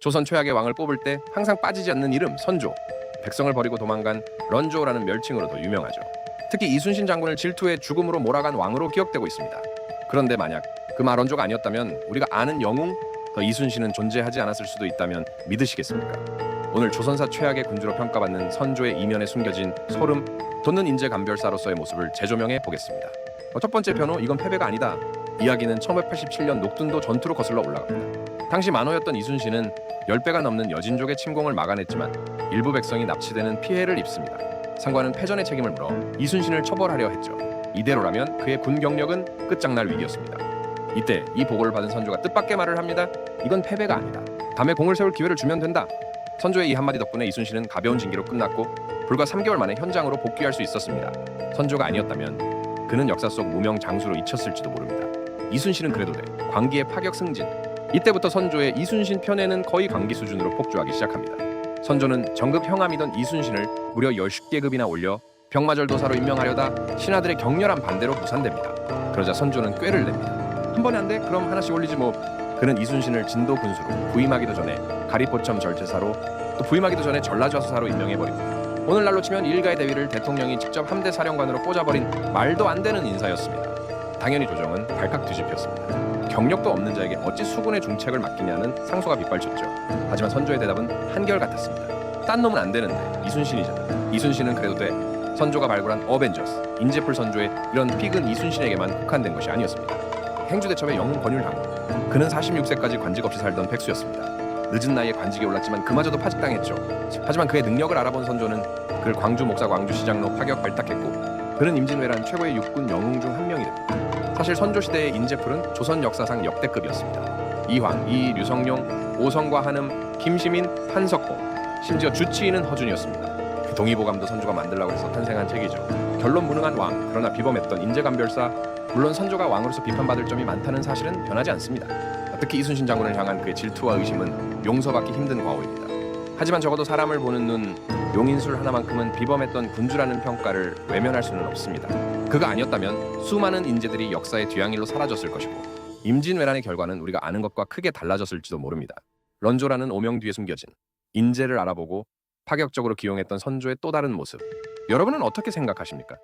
조선 최악의 왕을 뽑을 때 항상 빠지지 않는 이름 선조. 백성을 버리고 도망간 런조라는 멸칭으로도 유명하죠. 특히 이순신 장군을 질투해 죽음으로 몰아간 왕으로 기억되고 있습니다. 그런데 만약 그 런조가 아니었다면 우리가 아는 영웅 더 이순신은 존재하지 않았을 수도 있다면 믿으시겠습니까? 오늘 조선사 최악의 군주로 평가받는 선조의 이면에 숨겨진 소름 돋는 인재감별사로서의 모습을 재조명해 보겠습니다. 첫 번째 변호, 이건 패배가 아니다. 이야기는 1587년 녹둔도 전투로 거슬러 올라갑니다. 당시 만호였던 이순신은 10배가 넘는 여진족의 침공을 막아냈지만 일부 백성이 납치되는 피해를 입습니다. 상관은 패전의 책임을 물어 이순신을 처벌하려 했죠. 이대로라면 그의 군 경력은 끝장날 위기였습니다. 이때 이 보고를 받은 선조가 뜻밖의 말을 합니다. 이건 패배가 아니다. 다음에 공을 세울 기회를 주면 된다. 선조의 이 한마디 덕분에 이순신은 가벼운 징계로 끝났고 불과 3개월 만에 현장으로 복귀할 수 있었습니다. 선조가 아니었다면 그는 역사 속 무명 장수로 잊혔을지도 모릅니다. 이순신은 그래도 돼. 광기의 파격 승진. 이때부터 선조의 이순신 편에는 거의 광기 수준으로 폭주하기 시작합니다. 선조는 정급 형암이던 이순신을 무려 10계급이나 올려 병마절도사로 임명하려다 신하들의 격렬한 반대로 무산됩니다. 그러자 선조는 꾀를 냅니다. 한 번에 안 돼? 그럼 하나씩 올리지 뭐. 그는 이순신을 진도 군수로, 부임하기도 전에 가리포첨 절제사로, 또 부임하기도 전에 전라좌수사로 임명해버립니다. 오늘날로 치면 일가의 대위를 대통령이 직접 함대 사령관으로 꽂아버린 말도 안 되는 인사였습니다. 당연히 조정은 발칵 뒤집혔습니다. 경력도 없는 자에게 어찌 수군의 중책을 맡기냐는 상소가 빗발쳤죠. 하지만 선조의 대답은 한결같았습니다. 딴 놈은 안 되는데 이순신이잖아. 이순신은 그래도 돼. 선조가 발굴한 어벤져스, 인재풀 선조의 이런 픽은 이순신에게만 국한된 것이 아니었습니다. 행주대첩의 영웅 권율당군. 그는 46세까지 관직 없이 살던 백수였습니다. 늦은 나이에 관직에 올랐지만 그마저도 파직당했죠. 하지만 그의 능력을 알아본 선조는 그를 광주 목사 광주시장로 파격 발탁했고 그는 임진왜란 최고의 육군 영웅 중 한 명이 됩니다. 사실 선조 시대의 인재풀은 조선 역사상 역대급이었습니다. 이황, 이, 류성룡, 오성과 한음, 김시민, 한석봉, 심지어 주치의는 허준이었습니다. 그 동의보감도 선조가 만들라고 해서 탄생한 책이죠. 결론 무능한 왕, 그러나 비범했던 인재감별사. 물론 선조가 왕으로서 비판받을 점이 많다는 사실은 변하지 않습니다. 특히 이순신 장군을 향한 그의 질투와 의심은 용서받기 힘든 과오입니다. 하지만 적어도 사람을 보는 눈, 용인술 하나만큼은 비범했던 군주라는 평가를 외면할 수는 없습니다. 그가 아니었다면 수많은 인재들이 역사의 뒤향일로 사라졌을 것이고 임진왜란의 결과는 우리가 아는 것과 크게 달라졌을지도 모릅니다. 런조라는 오명 뒤에 숨겨진 인재를 알아보고 파격적으로 기용했던 선조의 또 다른 모습, 여러분은 어떻게 생각하십니까?